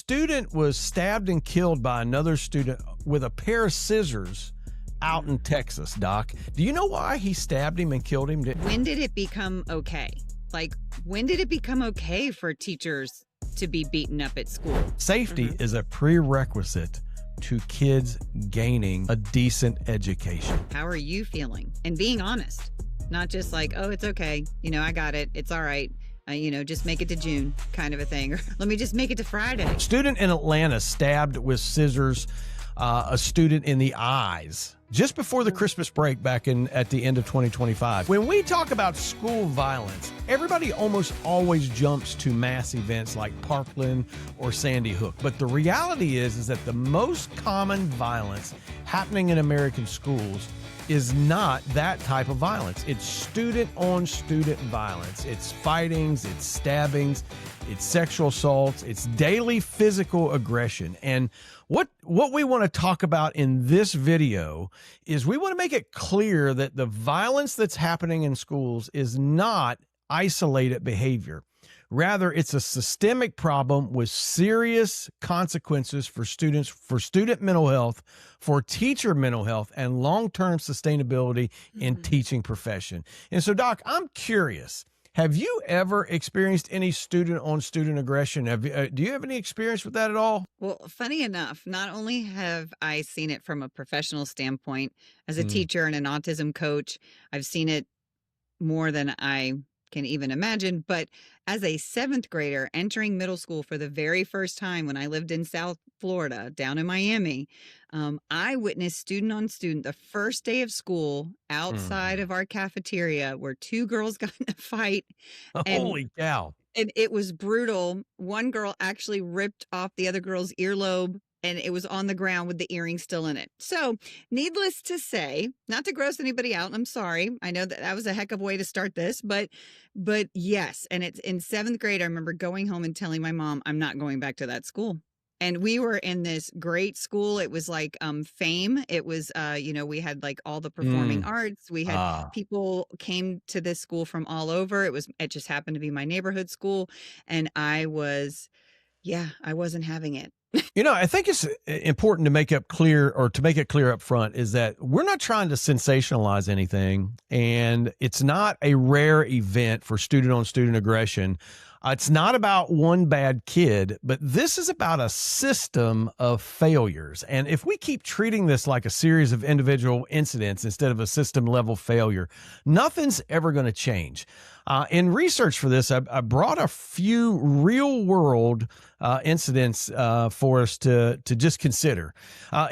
student was stabbed and killed by another student with a pair of scissors out in Texas, Doc. Do you know why he stabbed him and killed him? When did it become okay? Like, when did it become okay for teachers to be beaten up at school? Safety is a prerequisite to kids gaining a decent education. How are you feeling? And being honest, not just like, oh, it's okay. You know, I got it. It's all right. Just make it to June kind of a thing. Or let me just make it to Friday. Student in Atlanta stabbed with scissors a student in the eyes just before the Christmas break back at the end of 2025. When we talk about school violence, everybody almost always jumps to mass events like Parkland or Sandy Hook. But the reality is that the most common violence happening in American schools is not that type of violence. It's student-on-student violence. It's fightings, it's stabbings, it's sexual assaults, it's daily physical aggression. And what we want to talk about in this video is we want to make it clear that the violence that's happening in schools is not isolated behavior. Rather, it's a systemic problem with serious consequences for students, for student mental health, for teacher mental health, and long-term sustainability in teaching profession. And so, Doc, I'm curious, have you ever experienced any student-on-student aggression? Do you have any experience with that at all? Well, funny enough, not only have I seen it from a professional standpoint as a teacher and an autism coach, I've seen it more than I can even imagine. But as a 7th grader entering middle school for the very first time when I lived in South Florida, down in Miami, I witnessed student on student the first day of school outside of our cafeteria where 2 girls got in a fight. Holy cow. And it was brutal. One girl actually ripped off the other girl's earlobe, and it was on the ground with the earring still in it. So needless to say, not to gross anybody out, I'm sorry. I know that was a heck of a way to start this, but yes. And it's in 7th grade. I remember going home and telling my mom, I'm not going back to that school. And we were in this great school. It was like FAME. It was, we had like all the performing arts. We had people came to this school from all over. It just happened to be my neighborhood school. And I wasn't having it. I think it's important to make it clear up front is that we're not trying to sensationalize anything, and it's not a rare event for student-on-student aggression. It's not about one bad kid, but this is about a system of failures. And if we keep treating this like a series of individual incidents instead of a system-level failure, nothing's ever going to change. In research for this, I brought a few real-world incidents for us to just consider.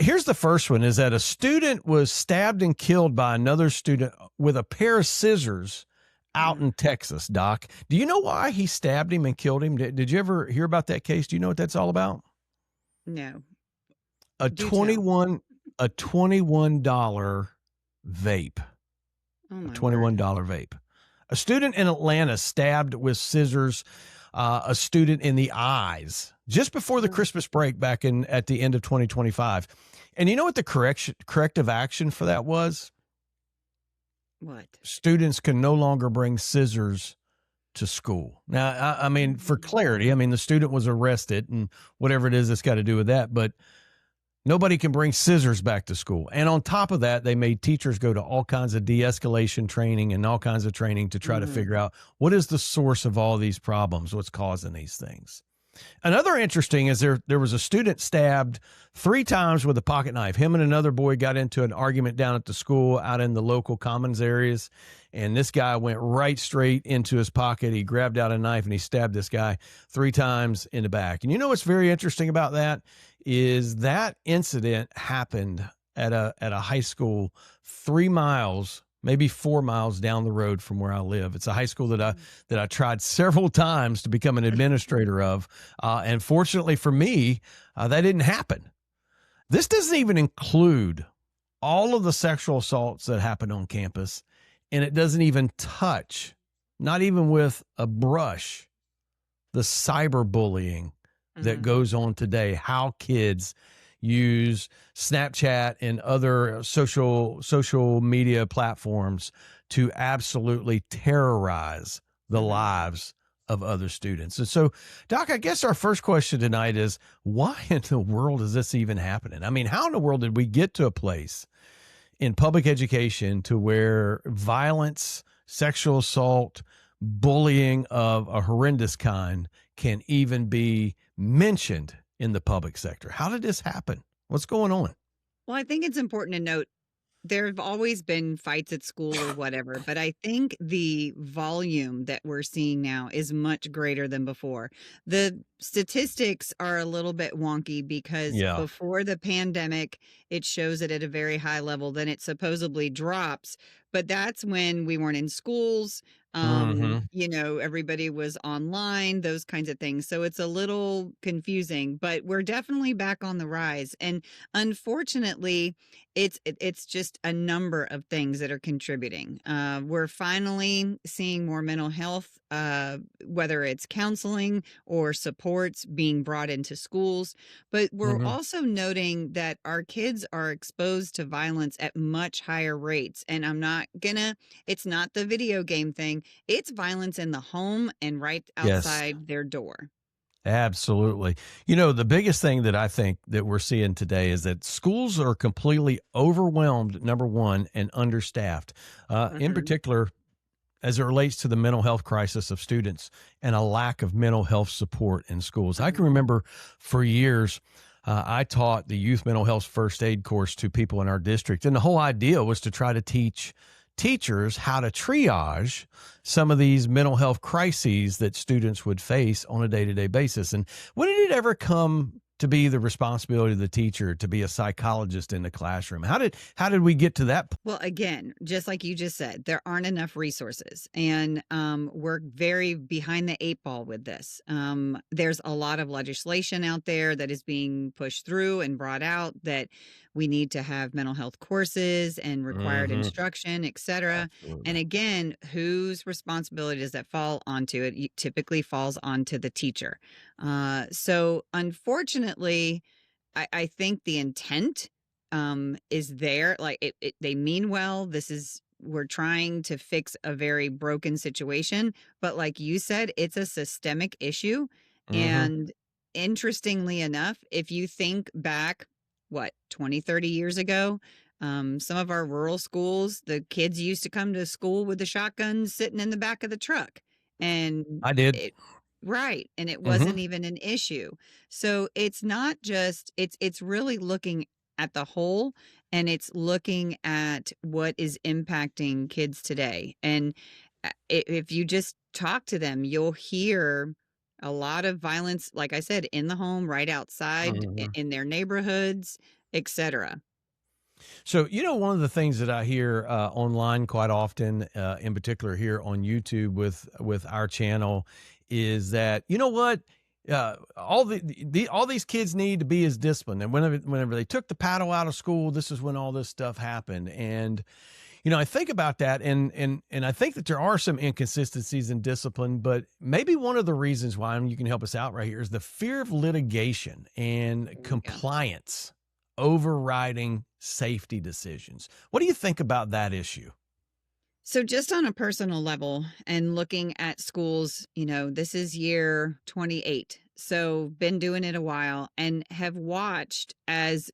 Here's the first one, is that a student was stabbed and killed by another student with a pair of scissors out in Texas, Doc. Do you know why he stabbed him and killed him? Did you ever hear about that case? Do you know what that's all about? No. A $21 vape. Oh my a $21 vape. A student in Atlanta stabbed with scissors a student in the eyes just before the Christmas break back at the end of 2025. And you know what the corrective action for that was? What? Students can no longer bring scissors to school. Now, I mean, for clarity, the student was arrested and whatever it is that's got to do with that, but nobody can bring scissors back to school. And on top of that, they made teachers go to all kinds of de-escalation training and all kinds of training to try to figure out what is the source of all these problems, what's causing these things. Another interesting is there was a student stabbed 3 times with a pocket knife. Him and another boy got into an argument down at the school out in the local commons areas. And this guy went right straight into his pocket. He grabbed out a knife and he stabbed this guy 3 times in the back. And you know what's very interesting about that is that incident happened at a high school 3 miles, maybe 4 miles down the road from where I live. It's a high school that I tried several times to become an administrator of. And fortunately for me, that didn't happen. This doesn't even include all of the sexual assaults that happen on campus. And it doesn't even touch, not even with a brush, the cyberbullying that goes on today, how kids use Snapchat and other social media platforms to absolutely terrorize the lives of other students. And so, Doc, I guess our first question tonight is, why in the world is this even happening? I mean, how in the world did we get to a place in public education to where violence, sexual assault, bullying of a horrendous kind can even be mentioned in the public sector? How did this happen? What's going on? Well, I think it's important to note there have always been fights at school or whatever, but I think the volume that we're seeing now is much greater than before. The statistics are a little bit wonky because Yeah. before the pandemic, it shows it at a very high level, then it supposedly drops. But that's when we weren't in schools. Hmm. Everybody was online, those kinds of things. So it's a little confusing, but we're definitely back on the rise. And unfortunately, it's just a number of things that are contributing. We're finally seeing more mental health, whether it's counseling or supports being brought into schools. But we're Hmm. also noting that our kids are exposed to violence at much higher rates. And it's not the video game thing. It's violence in the home and right Yes. outside their door. Absolutely. The biggest thing that I think that we're seeing today is that schools are completely overwhelmed, number one, and understaffed. In Mhm. particular, as it relates to the mental health crisis of students and a lack of mental health support in schools. I can Mhm. remember for years, I taught the youth mental health first aid course to people in our district. And the whole idea was to try to teach teachers how to triage some of these mental health crises that students would face on a day-to-day basis. And when did it ever come to be the responsibility of the teacher to be a psychologist in the classroom? How did we get to that? Well, again, just like you just said, there aren't enough resources, and we're very behind the eight ball with this. There's a lot of legislation out there that is being pushed through and brought out that we need to have mental health courses and required Hmm. instruction, et cetera. And Absolutely. again, whose responsibility does that fall onto? It typically falls onto the teacher. So unfortunately, I think the intent is there. Like they mean well. We're trying to fix a very broken situation. But like you said, it's a systemic issue. Hmm. And interestingly enough, if you think back, 20, 30 years ago, some of our rural schools, the kids used to come to school with the shotguns sitting in the back of the truck. And I did. it, right. And it Hmm. wasn't even an issue. So it's not just, it's really looking at the whole, and it's looking at what is impacting kids today. And if you just talk to them, you'll hear a lot of violence, like I said, in the home, right outside, Hmm. in their neighborhoods, etc. So, one of the things that I hear online quite often, in particular here on YouTube with our channel, is that what all these kids need to be is disciplined, and whenever they took the paddle out of school, this is when all this stuff happened. And I think about that, and I think that there are some inconsistencies in discipline, but maybe one of the reasons why, and you can help us out right here, is the fear of litigation and There you go. compliance overriding safety decisions. What do you think about that issue? So, just on a personal level and looking at schools, this is year 28. So, been doing it a while and have watched as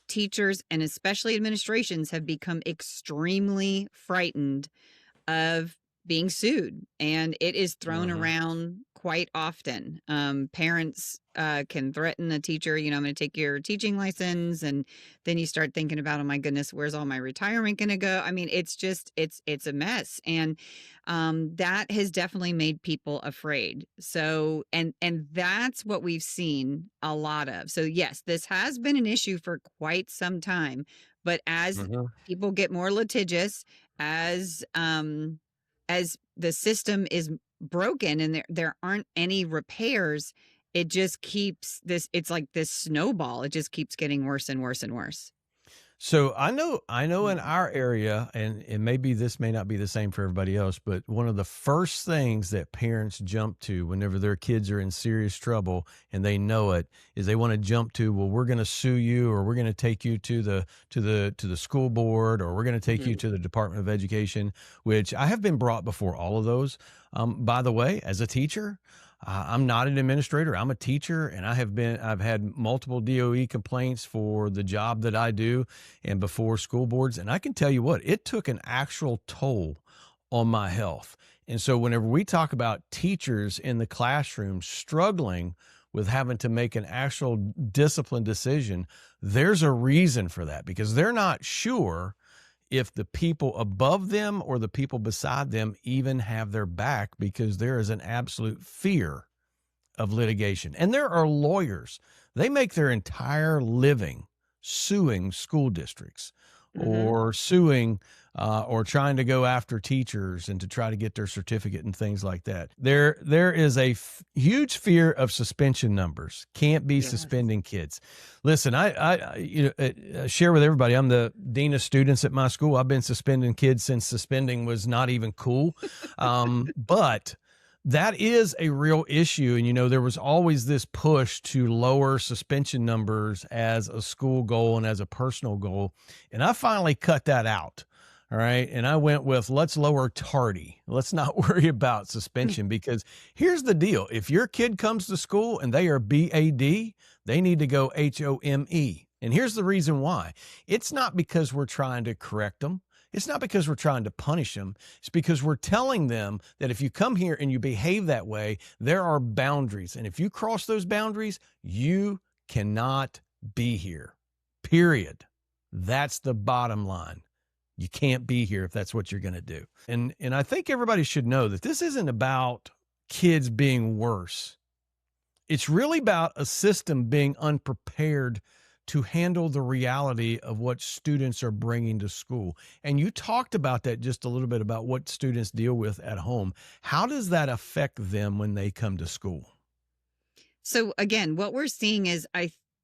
teachers and especially administrations have become extremely frightened of being sued, and it is thrown Mhm. around quite often. Parents can threaten a teacher, I'm going to take your teaching license, and then you start thinking about, oh my goodness, where's all my retirement going to go? I mean, it's just it's a mess, and that has definitely made people afraid. So, and that's what we've seen a lot of. So, yes, this has been an issue for quite some time, but as Mhm. people get more litigious, as the system is broken and there aren't any repairs, it just keeps this, it's like this snowball, it just keeps getting worse and worse and worse. So I know in Mhm. our area, and maybe this may not be the same for everybody else, but one of the first things that parents jump to whenever their kids are in serious trouble and they know it is they want to jump to, well, we're going to sue you, or we're going to take you to the school board, or we're going to take you Mhm. to the Department of Education, which I have been brought before all of those. By the way, as a teacher, I'm not an administrator. I'm a teacher, and I've had multiple DOE complaints for the job that I do and before school boards. And I can tell you what, it took an actual toll on my health. And so whenever we talk about teachers in the classroom struggling with having to make an actual discipline decision, there's a reason for that because they're not sure if the people above them or the people beside them even have their back because there is an absolute fear of litigation. And there are lawyers, they make their entire living suing school districts Mm-hmm. or suing or trying to go after teachers and to try to get their certificate and things like that. There is a huge fear of suspension numbers. Can't be Yes. suspending kids. Listen, share with everybody. I'm the dean of students at my school. I've been suspending kids since suspending was not even cool. But that is a real issue. And, there was always this push to lower suspension numbers as a school goal and as a personal goal. And I finally cut that out. All right. And I went with let's lower tardy. Let's not worry about suspension because here's the deal. If your kid comes to school and they are BAD, they need to go HOME. And here's the reason why. It's not because we're trying to correct them. It's not because we're trying to punish them. It's because we're telling them that if you come here and you behave that way, there are boundaries. And if you cross those boundaries, you cannot be here, period. That's the bottom line. You can't be here if that's what you're going to do. And I think everybody should know that this isn't about kids being worse. It's really about a system being unprepared to handle the reality of what students are bringing to school. And you talked about that just a little bit about what students deal with at home. How does that affect them when they come to school? So again, what we're seeing is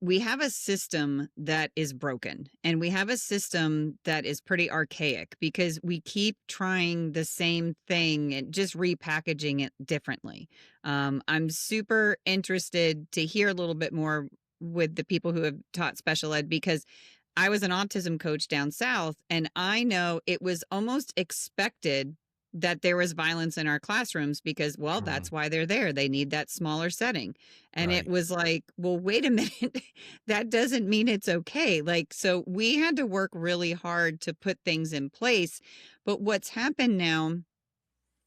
we have a system that is broken and we have a system that is pretty archaic because we keep trying the same thing and just repackaging it differently. I'm super interested to hear a little bit more with the people who have taught special ed because I was an autism coach down south and I know it was almost expected that there was violence in our classrooms because, well, that's why they're there. They need that smaller setting. And it Right. was like, well, wait a minute. That doesn't mean it's okay. Like, so we had to work really hard to put things in place. But what's happened now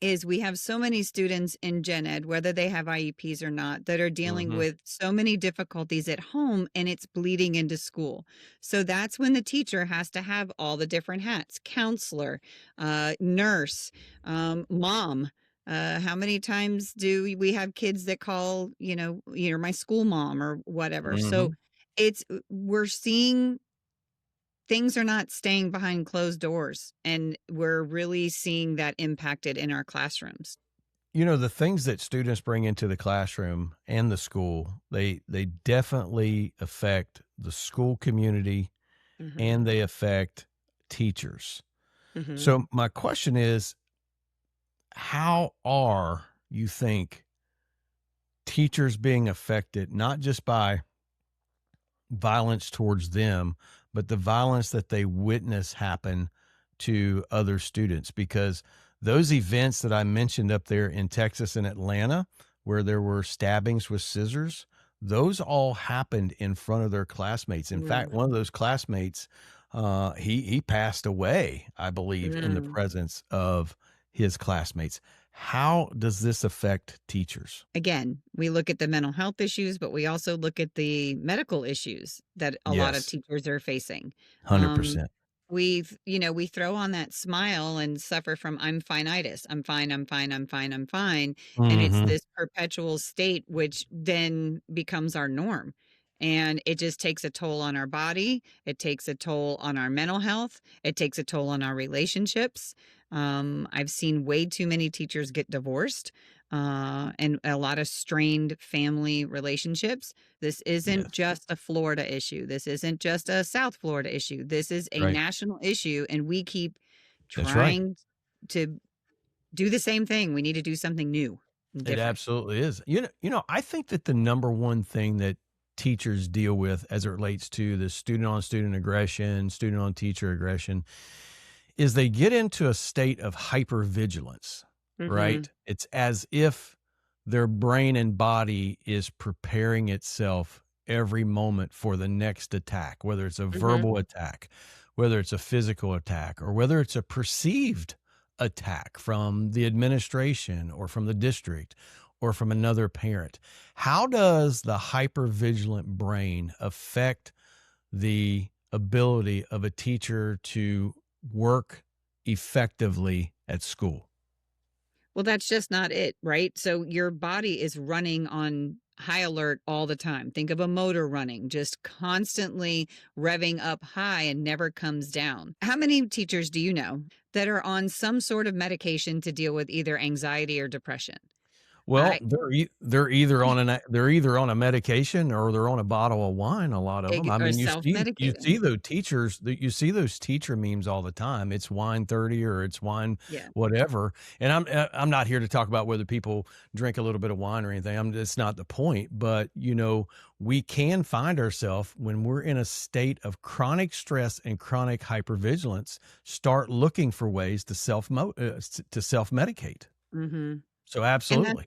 is we have so many students in gen ed, whether they have IEPs or not, that are dealing Mm-hmm. with so many difficulties at home and it's bleeding into school. So that's when the teacher has to have all the different hats: counselor, nurse, mom. How many times do we have kids that call, my school mom or whatever? So Mm-hmm. we're seeing things are not staying behind closed doors, and we're really seeing that impacted in our classrooms. The things that students bring into the classroom and the school, they definitely affect the school community Mhm, and they affect teachers. mhm. So my question is, how are you think teachers being affected not just by violence towards them, but the violence that they witness happen to other students? Because those events that I mentioned up there in Texas and Atlanta, where there were stabbings with scissors, those all happened in front of their classmates. In fact, Mm, one of those classmates, he passed away, I believe, in the mm. presence of his classmates. How does this affect teachers? Again, we look at the mental health issues, but we also look at the medical issues that a lot of Yes, teachers are facing. Um, 100%. we throw on that smile and suffer from I'm fineitis. I'm fine, I'm fine, I'm fine, I'm fine. And it's Mhm. this perpetual state, which then becomes our norm. And it just takes a toll on our body. It takes a toll on our mental health. It takes a toll on our relationships. I've seen way too many teachers get divorced and a lot of strained family relationships. This isn't Yes, just a Florida issue. This isn't just a South Florida issue. This is a right. national issue, and we keep That's right. trying to do the same thing. We need to do something new and It different. absolutely is. I think that the number one thing that teachers deal with as it relates to the student on student aggression, student on teacher aggression is they get into a state of hypervigilance. Mm-hmm. right? It's as if their brain and body is preparing itself every moment for the next attack, whether it's a Mm-hmm. verbal attack, whether it's a physical attack, or whether it's a perceived attack from the administration or from the district or from another parent. How does the hypervigilant brain affect the ability of a teacher to work effectively at school? Well, that's just not it, right? So your body is running on high alert all the time. Think of a motor running, just constantly revving up high and never comes down. How many teachers do you know that are on some sort of medication to deal with either anxiety or depression? Well, I they're either on a medication or they're on a bottle of wine, a lot of them. I Or mean, you self-medicating. see those teachers that you see those teacher memes all the time. It's wine 30 or it's wine Yeah. whatever. And I'm not here to talk about whether people drink a little bit of wine or anything. It's not the point, but we can find ourselves when we're in a state of chronic stress and chronic hypervigilance, start looking for ways to self-medicate. Mhm. So And that absolutely.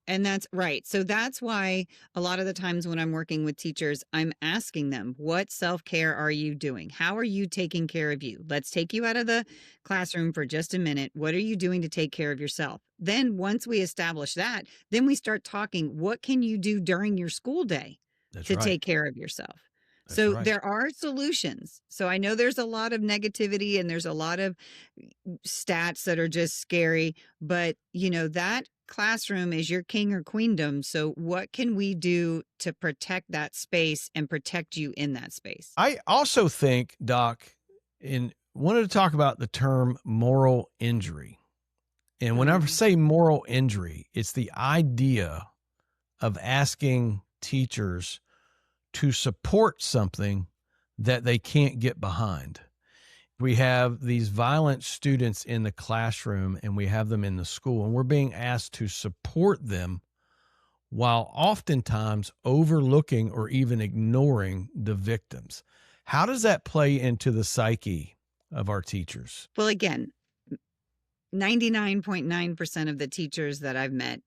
And that's right. So that's why a lot of the times when I'm working with teachers, I'm asking them, what self care are you doing? How are you taking care of you? Let's take you out of the classroom for just a minute. What are you doing to take care of yourself? Then, once we establish that, then we start talking, what can you do during your school day That's to right. take care of yourself? That's So, right. there are solutions. So, I know there's a lot of negativity and there's a lot of stats that are just scary, but that classroom is your king or queendom. So what can we do to protect that space and protect you in that space? I also think, Doc, in wanted to talk about the term moral injury. And whenever I Mm. say moral injury, it's the idea of asking teachers to support something that they can't get behind. We have these violent students in the classroom and we have them in the school, and we're being asked to support them while oftentimes overlooking or even ignoring the victims. How does that play into the psyche of our teachers? Well, again, 99.9% of the teachers that I've met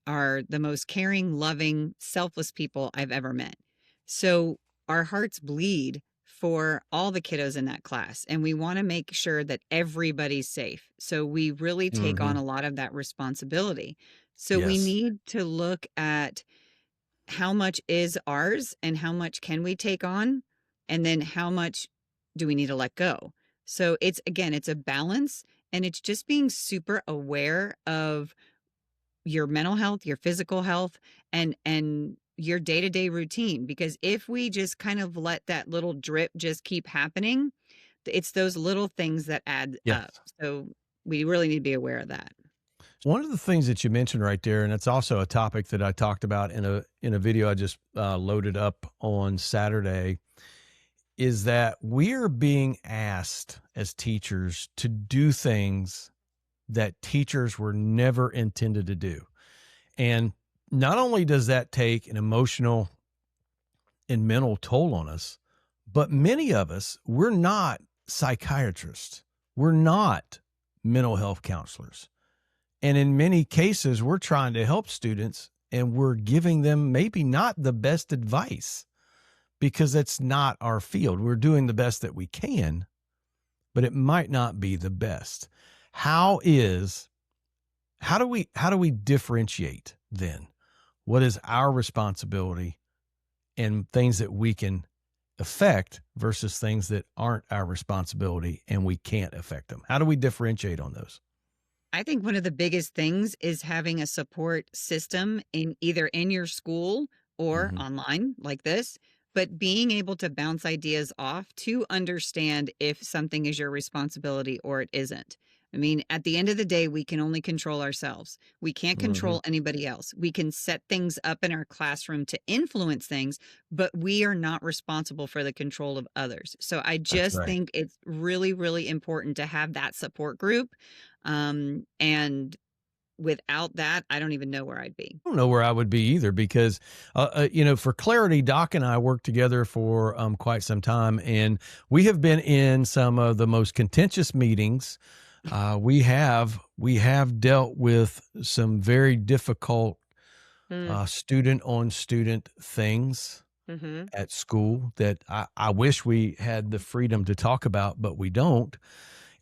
are the most caring, loving, selfless people I've ever met. So our hearts bleed for all the kiddos in that class, and we want to make sure that everybody's safe. So we really take on Mhm. a lot of that responsibility. So we Yes. need to look at how much is ours and how much can we take on, and then how much do we need to let go. So it's, again, it's a balance, and it's just being super aware of your mental health, your physical health, and your day-to-day routine, because if we just kind of let that little drip just keep happening, it's those little things that add up. Yes. So we really need to be aware of that. One of the things that you mentioned right there, and it's also a topic that I talked about in a video I just loaded up on Saturday, is that we're being asked as teachers to do things that teachers were never intended to do. And not only does that take an emotional and mental toll on us, but many of us, we're not psychiatrists. We're not mental health counselors. And in many cases, we're trying to help students and we're giving them maybe not the best advice because it's not our field. We're doing the best that we can, but it might not be the best. How is how do we differentiate then? What is our responsibility and things that we can affect versus things that aren't our responsibility and we can't affect them? How do we differentiate on those? I think one of the biggest things is having a support system in either in your school or Mhm. online like this, but being able to bounce ideas off to understand if something is your responsibility or it isn't. I mean, at the end of the day, we can only control ourselves. We can't Mhm. control anybody else. We can set things up in our classroom to influence things, but we are not responsible for the control of others. So I That's just right. think it's really, really important to have that support group, and without that, I don't even know where I'd be. I don't know where I would be either because, for clarity, Doc and I worked together for quite some time, and we have been in some of the most contentious meetings We have dealt with some very difficult Mm, student on student things mhm, at school that I wish we had the freedom to talk about, but we don't.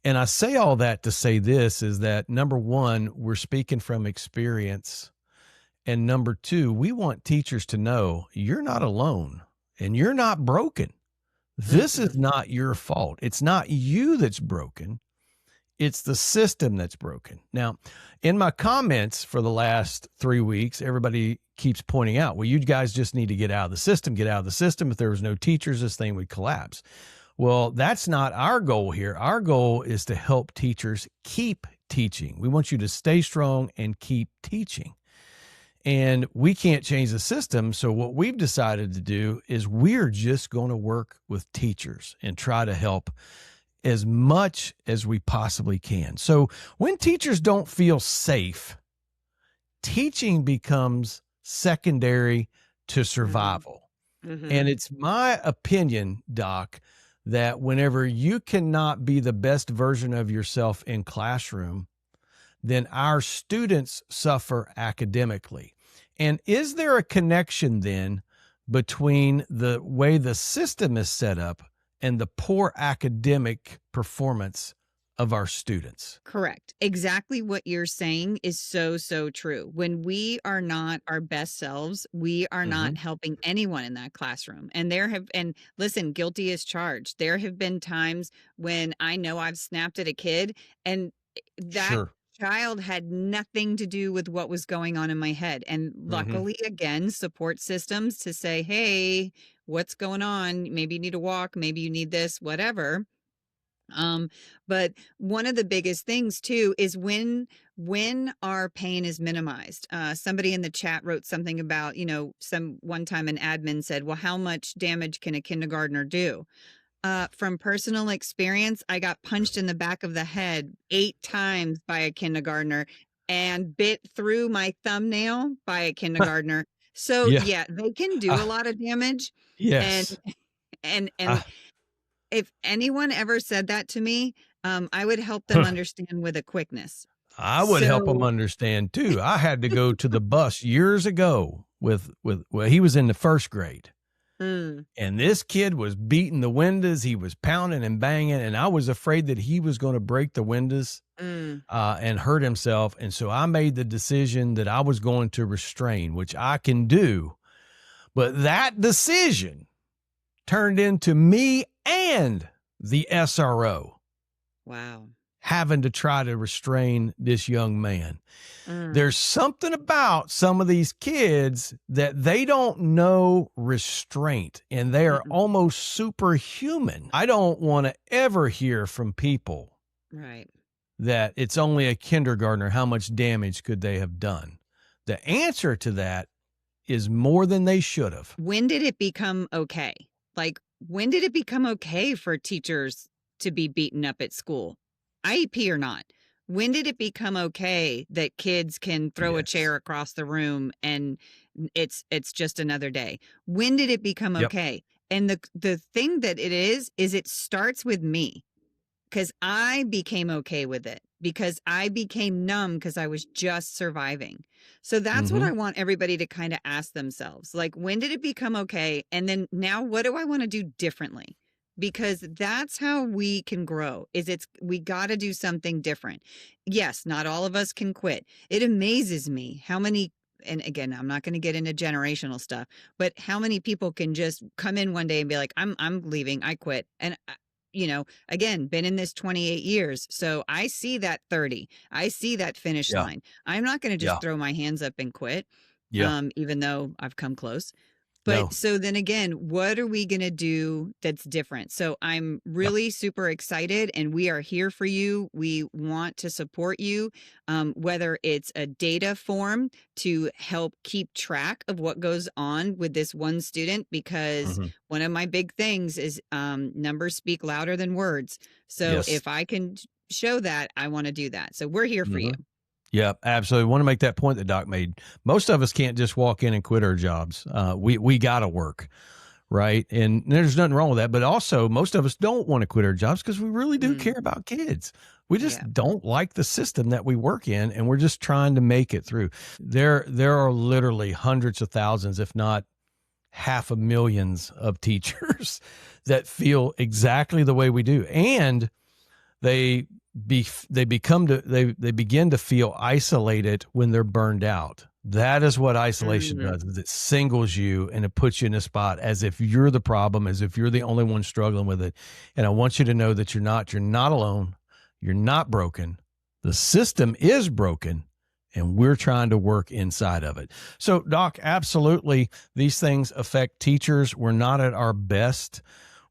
And I say all that to say this is that number one, we're speaking from experience. And number two, we want teachers to know you're not alone and you're not broken. This is mhm. not your fault. It's not you that's broken. It's the system that's broken. Now, in my comments for the last 3 weeks, everybody keeps pointing out, well, you guys just need to get out of the system, get out of the system. If there was no teachers, this thing would collapse. Well, that's not our goal here. Our goal is to help teachers keep teaching. We want you to stay strong and keep teaching. And we can't change the system. So, what we've decided to do is we're just going to work with teachers and try to help as much as we possibly can. So, when teachers don't feel safe, teaching becomes secondary to Mm, survival. And mhm. it's my opinion, Doc, that whenever you cannot be the best version of yourself in classroom, then our students suffer academically. And is there a connection then between the way the system is set up and the poor academic performance of our students? Correct. Exactly what you're saying is so, so true. When we are not our best selves, we are Hmm. not helping anyone in that classroom. And listen, guilty as charged. There have been times when I know I've snapped at a kid and that Sure. child had nothing to do with what was going on in my head. And Hmm. luckily, again, support systems to say, hey, what's going on? Maybe you need a walk, maybe you need this, whatever. um but one of the biggest things too is when our pain is minimized. Somebody in the chat wrote something about, some one time an admin said, well, how much damage can a kindergartner do? From personal experience, I got punched in the back of the head 8 times by a kindergartner and bit through my thumbnail by a kindergartner. So Yeah. yeah, they can do a Uh, lot of damage. and yes. and I, if anyone ever said that to me, I would help them understand with a quickness. I would help him So understand too. I had to go to the bus years ago with well, he was in the first grade. Mm, And this kid was beating the windows. He was pounding and banging, and I was afraid that he was going to break the windows mm. and hurt himself. And so I made the decision that I was going to restrain, which I can do. But that decision turned into me and the SRO wow. having to try to restrain this young man. Mm, There's something about some of these kids that they don't know restraint and they are Mm-mm. almost superhuman. I don't want to ever hear from people Right. that it's only a kindergartner. How much damage could they have done? The answer to that is more than they should have. When did it become okay? Like, when did it become okay for teachers to be beaten up at school, IEP or not? When did it become okay that kids can throw a Yes. chair across the room and it's just another day? When did it become Yep. okay? And the thing that it is it starts with me. Because I became okay with it, because I became numb because I was just surviving. So that's what Mm-hmm. I want everybody to kind of ask themselves. Like, when did it become okay? And then now what do I want to do differently? Because that's how we can grow. We got to do something different. Yes, not all of us can quit. It amazes me how many, and again, I'm not going to get into generational stuff, but how many people can just come in one day and be like, I'm leaving, I quit. And again, been in this 28 years. So I see that 30. I see that finish Yeah. line. I'm not going to Yeah. just throw my hands up and quit, Yeah. even though I've come close. But No. so then again, what are we going to do that's different? So I'm Yeah. really super excited and we are here for you. We want to support you, whether it's a data form to help keep track of what goes on with this one student, because Mm-hmm. one of my big things is numbers speak louder than words. So Yes. if I can show that, I want to do that. So we're here for you. Mm-hmm. Yeah, absolutely. Want to make that point that Doc made. Most of us can't just walk in and quit our jobs. We got to work, right? And there's nothing wrong with that. But also, most of us don't want to quit our jobs because we really do care about kids. We just don't like the system that we work in, and we're just trying to make it through. There are literally hundreds of thousands, if not half a millions of teachers that feel exactly the way we do. And they begin to feel isolated when they're burned out. That is what isolation does, is it singles you and it puts you in a spot as if you're the problem, as if you're the only one struggling with it. And I want you to know that you're not alone. You're not broken. The system is broken, and we're trying to work inside of it. So, Doc, absolutely, these things affect teachers. We're not at our best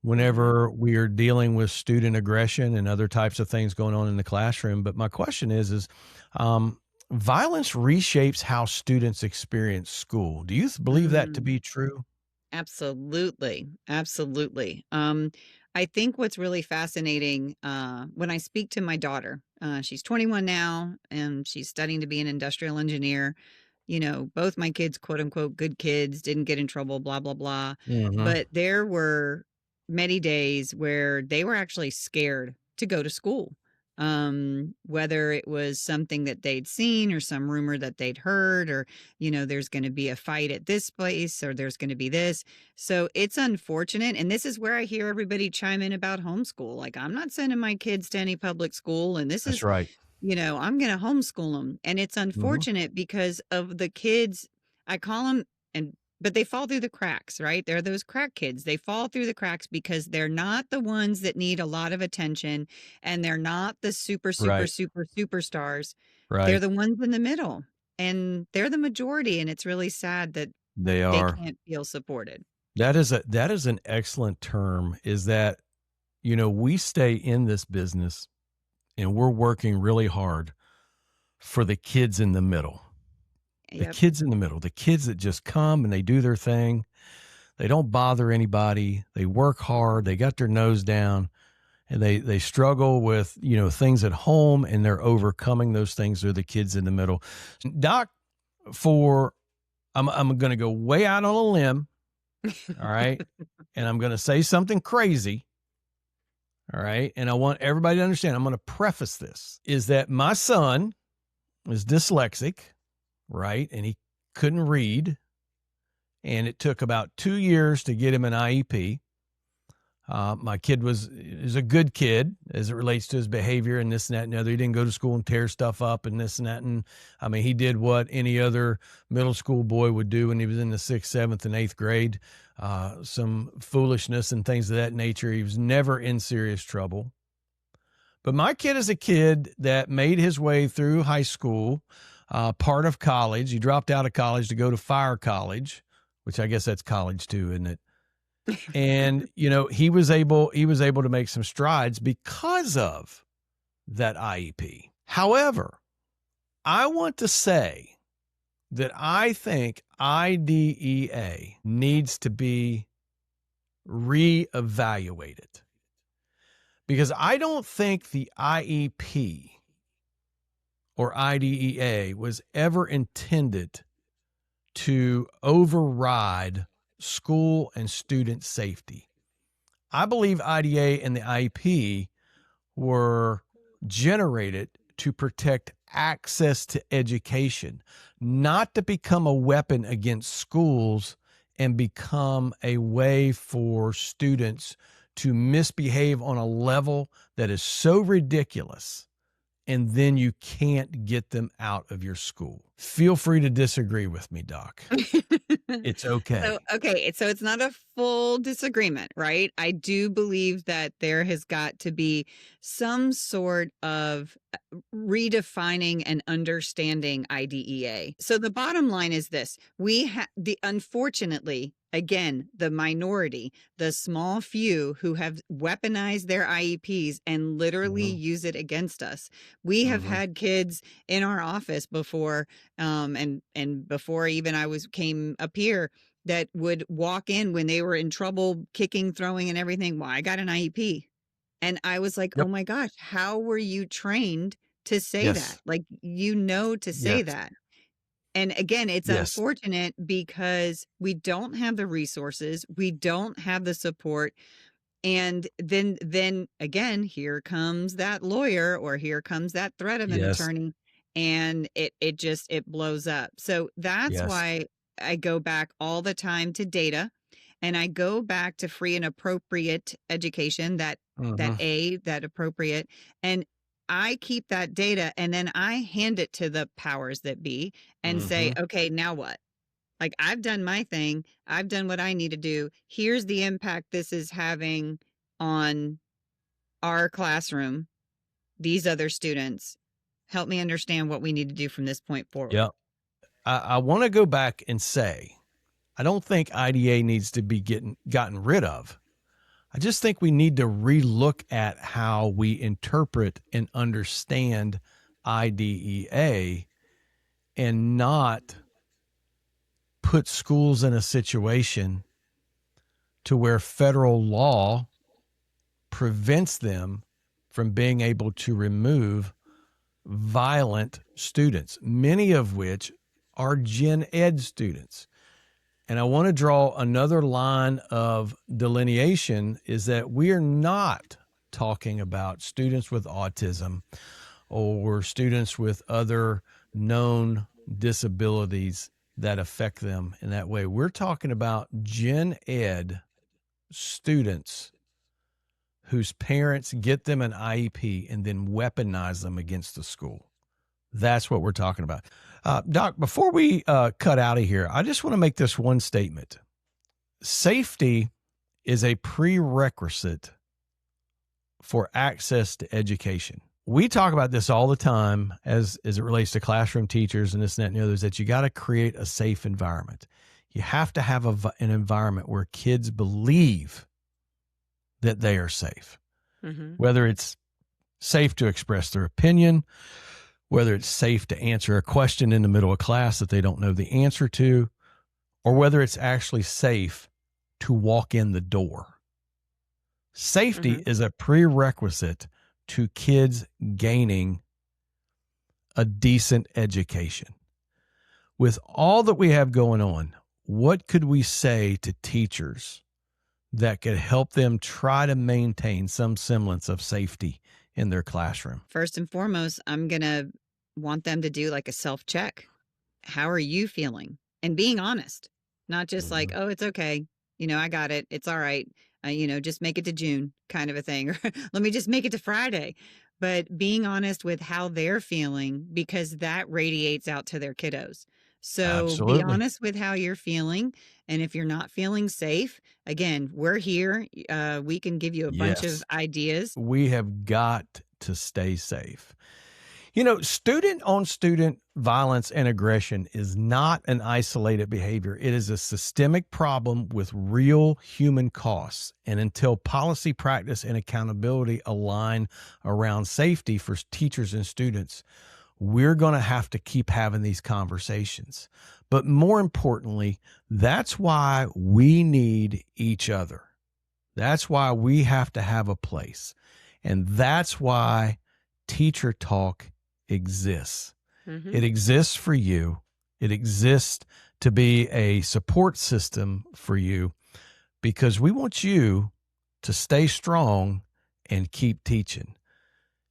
whenever we are dealing with student aggression and other types of things going on in the classroom. But my question is violence reshapes how students experience school. Do you believe that to be true? Absolutely. Absolutely. I think what's really fascinating, when I speak to my daughter, she's 21 now and she's studying to be an industrial engineer. You know, both my kids, quote unquote, good kids, didn't get in trouble, blah, blah, blah. But there were many days where they were actually scared to go to school. Whether it was something that they'd seen or some rumor that they'd heard, or, you know, there's going to be a fight at this place or there's going to be this. So it's unfortunate. And this is where I hear everybody chime in about homeschool. Like, I'm not sending my kids to any public school. And this That's is, right. you know, I'm going to homeschool them. And it's unfortunate because of the kids, I call them, but they fall through the cracks, right? They're those crack kids. They fall through the cracks because they're not the ones that need a lot of attention, and they're not the super, super, super, superstars. They're the ones in the middle, and they're the majority. And it's really sad that they can't feel supported. That is an excellent term, is that, you know, we stay in this business and we're working really hard for the kids in the middle. The kids in the middle, the kids that just come and they do their thing. They don't bother anybody. They work hard. They got their nose down, and they struggle with, you know, things at home, and they're overcoming those things. They're the kids in the middle. Doc, I'm going to go way out on a limb. All right. And I'm going to say something crazy. All right. And I want everybody to understand, I'm going to preface this, is that my son is dyslexic. Right. And he couldn't read. And it took about 2 years to get him an IEP. My kid is a good kid as it relates to his behavior and this and that and the other. He didn't go to school and tear stuff up and this and that. And I mean, he did what any other middle school boy would do when he was in the 6th, 7th, and 8th grade. Some foolishness and things of that nature. He was never in serious trouble. But my kid is a kid that made his way through high school, part of college. He dropped out of college to go to fire college, which I guess that's college too, isn't it? And, you know, he was able to make some strides because of that IEP. However, I want to say that I think IDEA needs to be reevaluated, because I don't think the IEP or IDEA was ever intended to override school and student safety. I believe IDEA and the IEP were generated to protect access to education, not to become a weapon against schools and become a way for students to misbehave on a level that is so ridiculous, and then you can't get them out of your school. Feel free to disagree with me, Doc. It's okay. So it's not a full disagreement, right? I do believe that there has got to be some sort of redefining and understanding IDEA. So the bottom line is this: unfortunately, again, the minority, the small few who have weaponized their IEPs and literally use it against us. We have had kids in our office before, and before even I came up here, that would walk in when they were in trouble, kicking, throwing, and everything. Well, I got an IEP. And I was like, oh my gosh, how were you trained to say that? Like, to say that. And again, it's Yes. unfortunate because we don't have the resources, we don't have the support. And then again, here comes that lawyer, or here comes that threat of an Yes. attorney, and it blows up. So that's Yes. why I go back all the time to data, and I go back to free and appropriate education, Mhm. that appropriate, and I keep that data, and then I hand it to the powers that be and say, Mhm. okay, now what? Like, I've done my thing. I've done what I need to do. Here's the impact this is having on our classroom, these other students. Help me understand what we need to do from this point forward. Yep. I want to go back and say, I don't think IDA needs to be gotten rid of. I just think we need to relook at how we interpret and understand IDEA and not put schools in a situation to where federal law prevents them from being able to remove violent students, many of which are gen ed students. And I want to draw another line of delineation, is that we are not talking about students with autism or students with other known disabilities that affect them in that way. We're talking about gen ed students whose parents get them an IEP and then weaponize them against the school. That's what we're talking about. Doc, before we cut out of here, I just want to make this one statement. Safety is a prerequisite for access to education. We talk about this all the time as it relates to classroom teachers and this, and that, and the others, that you got to create a safe environment. You have to have an environment where kids believe that they are safe, whether it's safe to express their opinion, whether it's safe to answer a question in the middle of class that they don't know the answer to, or whether it's actually safe to walk in the door. Safety is a prerequisite to kids gaining a decent education. With all that we have going on, what could we say to teachers that could help them try to maintain some semblance of safety in their classroom? First and foremost, I'm going to want them to do like a self check. How are you feeling? And being honest, not just like, oh, it's okay. I got it. It's all right. Just make it to June kind of a thing. Or let me just make it to Friday. But being honest with how they're feeling, because that radiates out to their kiddos. So be Absolutely. honest with how you're feeling. And if you're not feeling safe, again, we're here. We can give you a bunch of Yes. ideas. We have got to stay safe. Student on student violence and aggression is not an isolated behavior. It is a systemic problem with real human costs. And until policy, practice, and accountability align around safety for teachers and students, we're going to have to keep having these conversations. But more importantly, that's why we need each other. That's why we have to have a place. And that's why Teacher Talk exists. It exists for you. It exists to be a support system for you, because we want you to stay strong and keep teaching.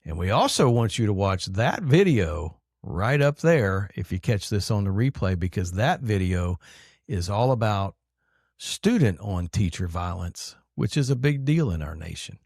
And we also want you to watch that video right up there if you catch this on the replay, because that video is all about student on teacher violence, which is a big deal in our nation.